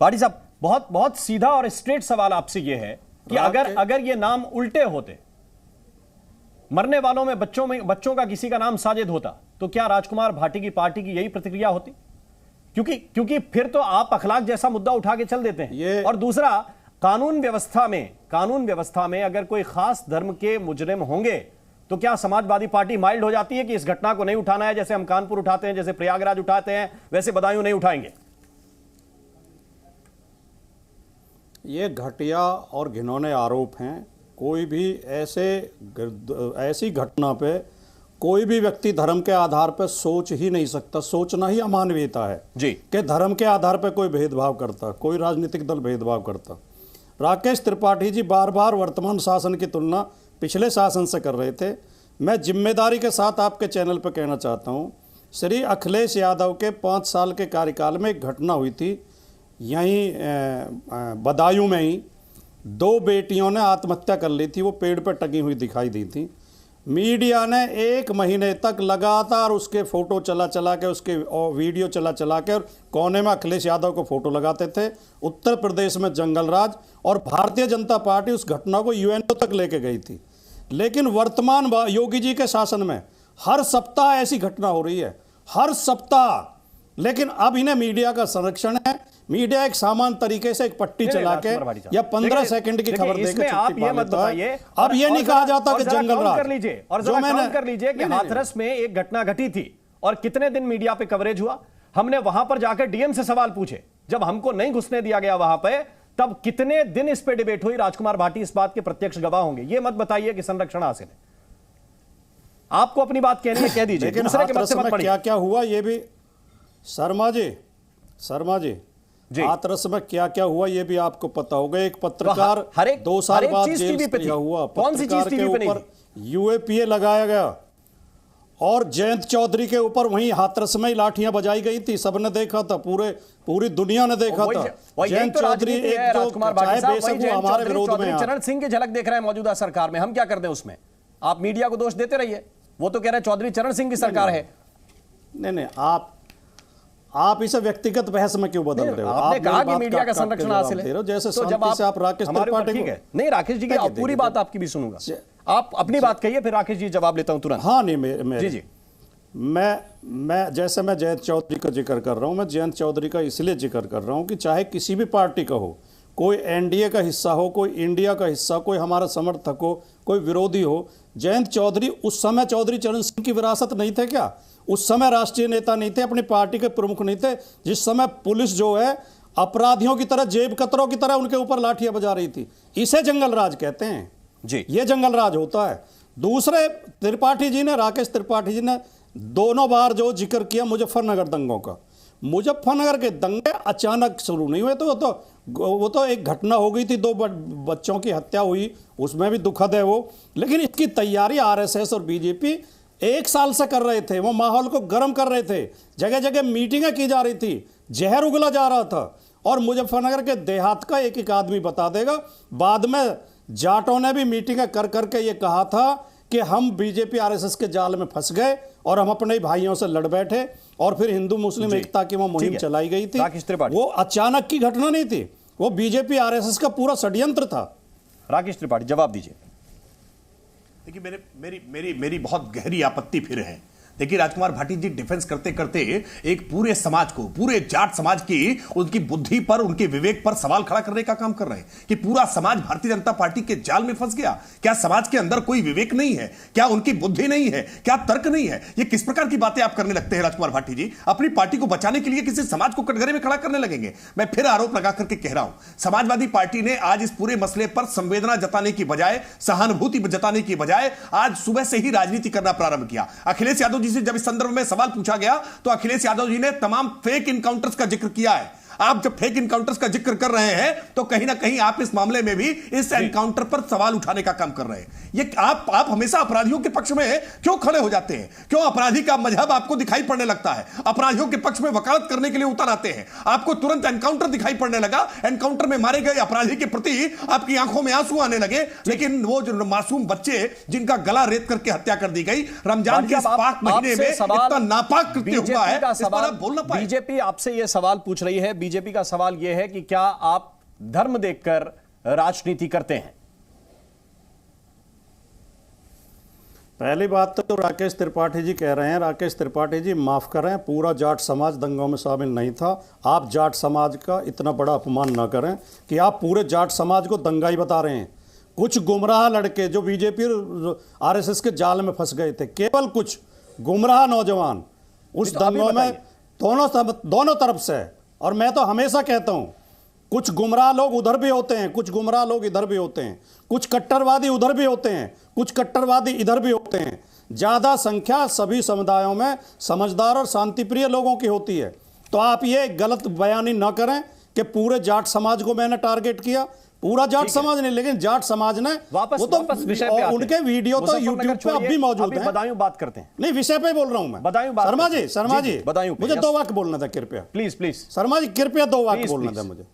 भाटी साहब, बहुत बहुत सीधा और स्ट्रेट सवाल आपसे यह है कि अगर ये नाम उल्टे होते, मरने वालों में बच्चों का किसी का नाम साजिद होता, तो क्या राजकुमार भाटी की पार्टी की यही प्रतिक्रिया होती? क्योंकि फिर तो आप अखलाक जैसा मुद्दा उठा के चल देते हैं। और दूसरा, कानून व्यवस्था में अगर कोई खास धर्म के मुजरिम होंगे तो क्या समाजवादी पार्टी माइल्ड हो जाती है कि इस घटना को नहीं उठाना है? जैसे हम कानपुर उठाते हैं, जैसे प्रयागराज उठाते हैं, वैसे बदायूं नहीं उठाएंगे। ये घटिया और घिनौने आरोप हैं। कोई भी ऐसी घटना पे कोई भी व्यक्ति धर्म के आधार पर सोच ही नहीं सकता। सोचना ही अमानवीयता है जी, कि धर्म के आधार पर कोई भेदभाव करता, कोई राजनीतिक दल भेदभाव करता। राकेश त्रिपाठी जी बार बार वर्तमान शासन की तुलना पिछले शासन से कर रहे थे। मैं जिम्मेदारी के साथ आपके चैनल पर कहना चाहता हूँ, श्री अखिलेश यादव के 5 साल के कार्यकाल में एक घटना हुई थी यहीं बदायूं में ही। 2 बेटियों ने आत्महत्या कर ली थी, वो पेड़ पर टंगी हुई दिखाई दी थी। मीडिया ने 1 महीने तक लगातार उसके फोटो चला के, उसके वीडियो चला के, और कोने में अखिलेश यादव को फोटो लगाते थे। उत्तर प्रदेश में जंगलराज और भारतीय जनता पार्टी उस घटना को यूएनओ तक लेके गई थी। लेकिन वर्तमान योगी जी के शासन में हर सप्ताह ऐसी घटना हो रही है, हर सप्ताह। लेकिन अब इन्हें मीडिया का संरक्षण है। मीडिया एक सामान्य तरीके से एक पट्टी चला के या 15 सेकंड की खबर देकर आप ये मत बताइए। अब ये नहीं कहा जाता कि जंगलराज कर लीजिए, और जो मैंने कर लीजिए कि हाथरस में एक घटना घटी थी और कितने दिन मीडिया पे कवरेज हुआ। हमने वहां पर जाकर डीएम से सवाल पूछे, जब हमको नहीं घुसने दिया गया वहां पे, तब कितने दिन इस पे डिबेट हुई। राजकुमार भाटी इस बात के प्रत्यक्ष गवाह होंगे। ये मत बताइए कि संरक्षण हासिल है। आपको अपनी बात कहनी है, कह दीजिए। दूसरे के मत से मत पढ़िए। क्या क्या हुआ ये भी शर्मा जी हाथरस में क्या क्या हुआ ये भी आपको पता होगा। एक पत्रकार 2 साल बाद जेल से रिहा हुआ। पत्रकार के ऊपर यूएपीए लगाया गया और जयंत चौधरी के ऊपर वहीं हाथरस में ही लाठियां बजाई गई थी। सबने देखा था, पूरी दुनिया ने देखा था। जयंत चौधरी एक जो चाहे बेशक वो हमारे विरोध में, चरण सिंह की झलक देख रहे हैं मौजूदा सरकार में। हम क्या कर दें उसमें? आप मीडिया को दोष देते रहिए। वो तो कह रहे हैं चौधरी चरण सिंह की सरकार है। नहीं, आप इसे व्यक्तिगत बहस में क्यों बदल रहे हो? आपने कहा कि मीडिया का संरक्षण हासिल है, जैसे तो जब आप राकेश त्रिपाठी को, नहीं राकेश जी की पूरी बात आपकी भी सुनूंगा। आप अपनी बात कहिए, फिर राकेश जी जवाब लेता हूं तुरंत। हाँ नहीं, जी मैं जैसे मैं जयंत चौधरी का जिक्र कर रहा हूं, मैं जयंत चौधरी का इसलिए जिक्र कर रहा हूं कि चाहे किसी भी पार्टी का हो, कोई एनडीए का हिस्सा हो, कोई इंडिया का हिस्सा, कोई हमारा समर्थक हो, कोई विरोधी हो, जयंत चौधरी उस समय चौधरी चरण सिंह की विरासत नहीं थे क्या? उस समय राष्ट्रीय नेता नहीं थे, अपनी पार्टी के प्रमुख नहीं थे, जिस समय पुलिस जो है अपराधियों की तरह, जेब कतरों की तरह उनके ऊपर लाठियां बजा रही थी। इसे जंगलराज कहते हैं जी, ये जंगलराज होता है। दूसरे त्रिपाठी जी ने, राकेश त्रिपाठी जी ने 2 बार जो जिक्र किया मुजफ्फरनगर दंगों का। मुजफ्फरनगर के दंगे अचानक शुरू नहीं हुए, तो वो तो एक घटना हो गई थी, 2 बच्चों की हत्या हुई, उसमें भी दुखद है वो। लेकिन इसकी तैयारी आरएसएस और बीजेपी 1 साल से कर रहे थे। वो माहौल को गर्म कर रहे थे, जगह जगह मीटिंगें की जा रही थी, जहर उगला जा रहा था। और मुजफ्फरनगर के देहात का एक आदमी बता देगा, बाद में जाटों ने भी मीटिंगें कर करके ये कहा था कि हम बीजेपी आरएसएस के जाल में फंस गए और हम अपने भाइयों से लड़ बैठे, और फिर हिंदू मुस्लिम एकता की वो मुहिम चलाई गई थी। वो अचानक की घटना नहीं थी, वो बीजेपी आरएसएस का पूरा षड्यंत्र था। राकेश त्रिपाठी जवाब दीजिए। देखिए, मेरी बहुत गहरी आपत्ति फिर है। देखिए, राजकुमार भाटी जी डिफेंस करते करते एक पूरे समाज को, पूरे जाट समाज की, उनकी बुद्धि पर, उनके विवेक पर सवाल खड़ा करने का काम कर रहे हैं कि पूरा समाज भारतीय जनता पार्टी के जाल में फंस गया। क्या समाज के अंदर कोई विवेक नहीं है? क्या उनकी बुद्धि नहीं है? क्या तर्क नहीं है? ये किस प्रकार की बातें आप करने लगते हैं राजकुमार भाटी जी? अपनी पार्टी को बचाने के लिए किसी समाज को कटघरे में खड़ा करने लगेंगे? मैं फिर आरोप लगा करके कह रहा हूं, समाजवादी पार्टी ने आज इस पूरे मसले पर संवेदना जताने की बजाय, सहानुभूति जताने की बजाय, आज सुबह से ही राजनीति करना प्रारंभ किया। अखिलेश यादव से जब इस संदर्भ में सवाल पूछा गया तो अखिलेश यादव जी ने तमाम फेक इनकाउंटर्स का जिक्र किया है। आप जब फेक इनकाउंटर्स का जिक्र कर रहे हैं तो कहीं ना कहीं आप इस मामले में भी इस एनकाउंटर पर सवाल उठाने का काम कर रहे हैं। ये आप हमेशा अपराधियों के पक्ष में क्यों खड़े हो जाते हैं? क्यों अपराधी का मजहब आपको दिखाई पड़ने लगता है? अपराधियों के पक्ष में वकालत करने के लिए उतर आते हैं, आपको तुरंत एनकाउंटर दिखाई पड़ने लगा, एनकाउंटर में मारे गए अपराधी के प्रति आपकी आंखों में आंसू आने लगे। लेकिन वो जो मासूम बच्चे जिनका गला रेत करके हत्या कर दी गई, रमजान के पाक महीने में इतना नापाक कृत्य हुआ है, इस पर आप बोलना पाए। बीजेपी आपसे यह सवाल पूछ रही है, बीजेपी का सवाल यह है कि क्या आप धर्म देखकर राजनीति करते हैं? पहली बात तो राकेश त्रिपाठी जी कह रहे हैं, राकेश त्रिपाठी जी माफ कर रहे हैं, पूरा जाट समाज दंगों में शामिल नहीं था। आप जाट समाज का इतना बड़ा अपमान ना करें कि आप पूरे जाट समाज को दंगाई बता रहे हैं। कुछ गुमराह लड़के जो बीजेपी और आरएसएस के जाल में फंस गए थे, केवल कुछ गुमराह नौजवान उस दंगों में दोनों तरफ से। और मैं तो हमेशा कहता हूं, कुछ गुमराह लोग उधर भी होते हैं, कुछ गुमराह लोग इधर भी होते हैं, कुछ कट्टरवादी उधर भी होते हैं, कुछ कट्टरवादी इधर भी होते हैं। ज्यादा संख्या सभी समुदायों में समझदार और शांतिप्रिय लोगों की होती है। तो आप ये गलत बयानी न करें कि पूरे जाट समाज को मैंने टारगेट किया। पूरा जाट समाज नहीं, लेकिन जाट समाज ने वापस विषय पे उनके वीडियो तो यूट्यूब पे अब भी मौजूद है। बदायूं बात करते हैं, नहीं विषय पे बोल रहा हूं मैं। बदायूं बात शर्मा जी बदायूं मुझे 2 वाक्य बोलना था कृपया। प्लीज शर्मा जी कृपया 2 वाक्य बोलना था मुझे।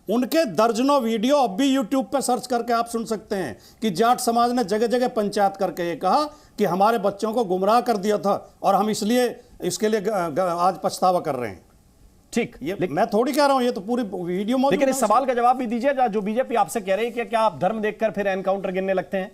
उनके दर्जनों वीडियो अब भी यूट्यूब पे सर्च करके आप सुन सकते हैं कि जाट समाज ने जगह जगह पंचायत करके ये कहा कि हमारे बच्चों को गुमराह कर दिया था और हम इसलिए इसके लिए आज पछतावा कर रहे हैं। ठीक, ये मैं थोड़ी कह रहा हूं, ये तो पूरी वीडियो मौजूद है। लेकिन इस सवाल का जवाब भी दीजिए जो बीजेपी आपसे कह रही है कि क्या आप धर्म देखकर फिर एनकाउंटर गिनने लगते हैं?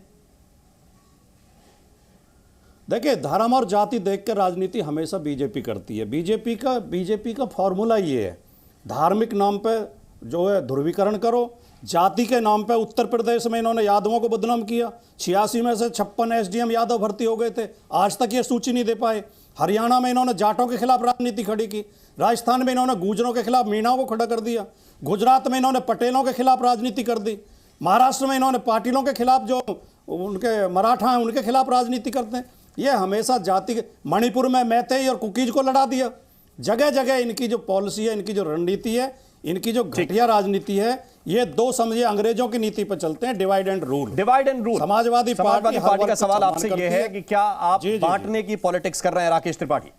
देखिए, धर्म और जाति देखकर राजनीति हमेशा बीजेपी करती है। बीजेपी का फॉर्मूला ये है, धार्मिक नाम पे जो है ध्रुवीकरण करो, जाति के नाम पे उत्तर प्रदेश में इन्होंने यादवों को बदनाम किया। 86 में से 56 एसडीएम यादव भर्ती हो गए थे, आज तक ये सूची नहीं दे पाए। हरियाणा में इन्होंने जाटों के खिलाफ राजनीति खड़ी की, राजस्थान में इन्होंने गुर्जरों के खिलाफ मीणाओं को खड़ा कर दिया, गुजरात में इन्होंने पटेलों के खिलाफ राजनीति कर दी, महाराष्ट्र में इन्होंने पाटिलों के खिलाफ, जो उनके मराठा हैं उनके खिलाफ राजनीति करते हैं। ये हमेशा जाति के, मणिपुर में मैतेई और कुकीज को लड़ा दिया। जगह जगह इनकी जो पॉलिसी है, इनकी जो रणनीति है, इनकी जो घटिया राजनीति है, ये 2 समझिए अंग्रेजों की नीति पर चलते हैं, divide and rule. Samajwadi party का सवाल आपसे यह है कि क्या आप बांटने की पॉलिटिक्स कर रहे हैं? राकेश त्रिपाठी,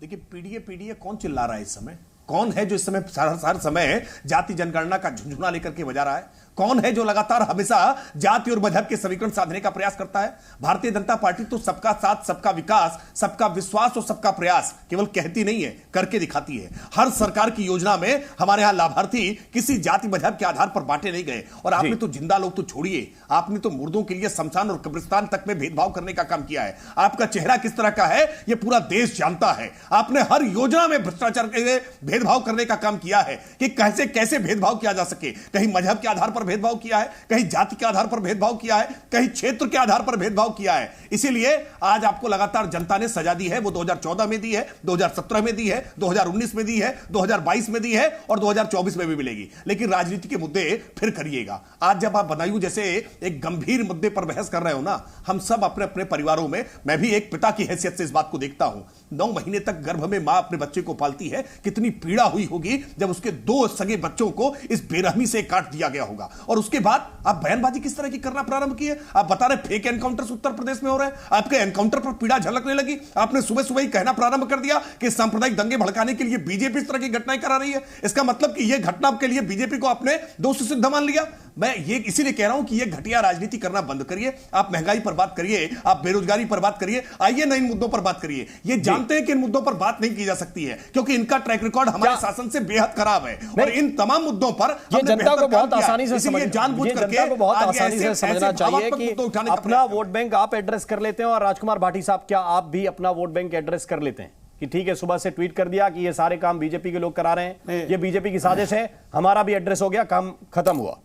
देखिए, पीडीए कौन चिल्ला रहा है इस समय? कौन है जो इस समय हर समय जाति जनगणना का झुंझुना लेकर के बजा रहा है? कौन है जो लगातार हमेशा जाति और मजहब के समीकरण साधने का प्रयास करता है? भारतीय जनता पार्टी तो सबका साथ, सबका विकास, सबका विश्वास और सबका प्रयास केवल कहती नहीं है, करके दिखाती है। हर सरकार की योजना में हमारे यहां लाभार्थी किसी जाति मजहब के आधार पर बांटे नहीं गए। और आपने तो जिंदा लोग तो छोड़िए, आपने तो मुर्दों के लिए शमशान और कब्रिस्तान तक में भेदभाव करने का काम किया है। आपका चेहरा किस तरह का है यह पूरा देश जानता है। आपने हर योजना में भ्रष्टाचार के भेदभाव करने का काम किया है कि कैसे कैसे भेदभाव किया जा सके। कहीं मजहब के आधार पर भेदभाव किया है, कहीं जाति के आधार पर भेदभाव किया है, कहीं क्षेत्र के आधार पर भेदभाव किया है। इसीलिए आज आपको लगातार जनता ने सजा दी है। वो 2014 में दी है, 2017 में दी है, 2019 में दी है, 2022 में दी है और 2024 में भी मिलेगी। लेकिन राजनीति के मुद्दे फिर करिएगा। आज जब आप बदायूं जैसे एक गंभीर मुद्दे पर बहस कर रहे हो ना, हम सब अपने अपने परिवारों में, मैं भी एक पिता की हैसियत से इस बात को देखता हूं। 9 महीने तक गर्भ में मां अपने बच्चे को पालती है, कितनी पीड़ा हुई होगी जब उसके 2 सगे बच्चों को इस बेरहमी से काट दिया गया होगा। और उसके बाद आप बयानबाजी किस तरह की करना प्रारंभ किए? आप बता रहे फेक एनकाउंटर्स उत्तर प्रदेश में हो रहे हैं, आपके एनकाउंटर पर पीड़ा झलकने लगी। आपने सुबह सुबह ही कहना प्रारंभ कर दिया कि सांप्रदायिक दंगे भड़काने के लिए बीजेपी इस तरह की घटनाएं करा रही है। इसका मतलब कि यह घटना के लिए बीजेपी को आपने दोषी सिद्ध मान लिया। मैं ये इसीलिए कह रहा हूं कि यह घटिया राजनीति करना बंद करिए। आप महंगाई पर बात करिए, आप बेरोजगारी पर बात करिए, आइए ना इन मुद्दों पर बात करिए। ये जानते हैं कि इन मुद्दों पर बात नहीं की जा सकती है क्योंकि इनका ट्रैक रिकॉर्ड हमारे शासन से बेहद खराब है। और इन तमाम मुद्दों पर जनता को बहुत आसानी से जानबूझ करके बहुत आसानी से समझना चाहिए कि अपना वोट बैंक आप एड्रेस कर लेते हैं। और राजकुमार भाटी साहब, क्या आप भी अपना वोट बैंक एड्रेस कर लेते हैं कि ठीक है, सुबह से ट्वीट कर दिया कि ये सारे काम बीजेपी के लोग करा रहे हैं, ये बीजेपी की साजिश है, हमारा भी एड्रेस हो गया, काम खत्म हुआ?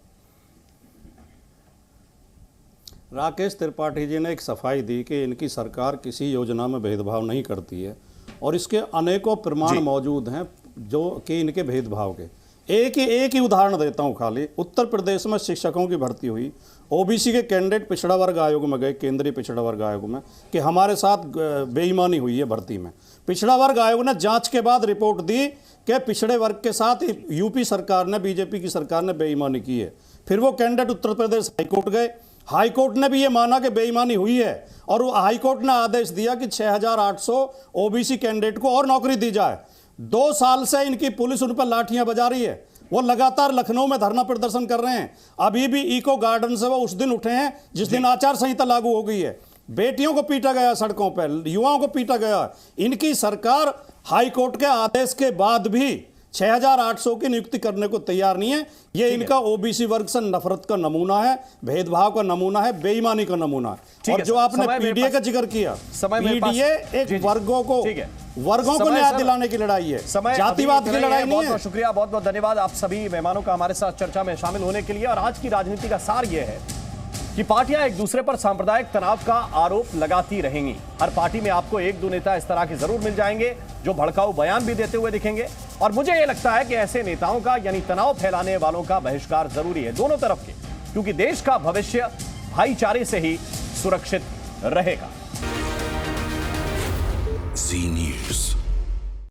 राकेश त्रिपाठी जी ने एक सफाई दी कि इनकी सरकार किसी योजना में भेदभाव नहीं करती है और इसके अनेकों प्रमाण मौजूद हैं जो कि इनके भेदभाव के। एक ही उदाहरण देता हूं खाली। उत्तर प्रदेश में शिक्षकों की भर्ती हुई, ओबीसी के कैंडिडेट पिछड़ा वर्ग आयोग में गए, केंद्रीय पिछड़ा वर्ग आयोग में, कि हमारे साथ बेईमानी हुई है भर्ती में। पिछड़ा वर्ग आयोग ने जांच के बाद रिपोर्ट दी कि पिछड़े वर्ग के साथ यूपी सरकार ने, बीजेपी की सरकार ने बेईमानी की है। फिर वो कैंडिडेट उत्तर प्रदेश हाईकोर्ट गए, हाईकोर्ट ने भी ये माना कि बेईमानी हुई है और हाईकोर्ट ने आदेश दिया कि 6800 ओबीसी कैंडिडेट को और नौकरी दी जाए। 2 साल से इनकी पुलिस उन पर लाठियां बजा रही है। वो लगातार लखनऊ में धरना प्रदर्शन कर रहे हैं। अभी भी इको गार्डन से वो उस दिन उठे हैं जिस दिन आचार संहिता लागू हो गई है। बेटियों को पीटा गया सड़कों पर, युवाओं को पीटा गया। इनकी सरकार हाईकोर्ट के आदेश के बाद भी 6,800 की नियुक्ति करने को तैयार नहीं है। ये इनका ओबीसी वर्ग से नफरत का नमूना है, भेदभाव का नमूना है, बेईमानी का नमूना है। और जो आपने पीडीए का जिक्र किया, पीडीए एक वर्गों को न्याय दिलाने की लड़ाई है, जातिवाद की लड़ाई नहीं है। बहुत शुक्रिया, बहुत बहुत धन्यवाद आप सभी मेहमानों का हमारे साथ चर्चा में शामिल होने के लिए। और आज की राजनीति का सार यह है कि पार्टियां एक दूसरे पर सांप्रदायिक तनाव का आरोप लगाती रहेंगी। हर पार्टी में आपको एक दो नेता इस तरह के जरूर मिल जाएंगे जो भड़काऊ बयान भी देते हुए दिखेंगे। और मुझे यह लगता है कि ऐसे नेताओं का यानी तनाव फैलाने वालों का बहिष्कार जरूरी है, दोनों तरफ के, क्योंकि देश का भविष्य भाईचारे से ही सुरक्षित रहेगा। जी न्यूज़।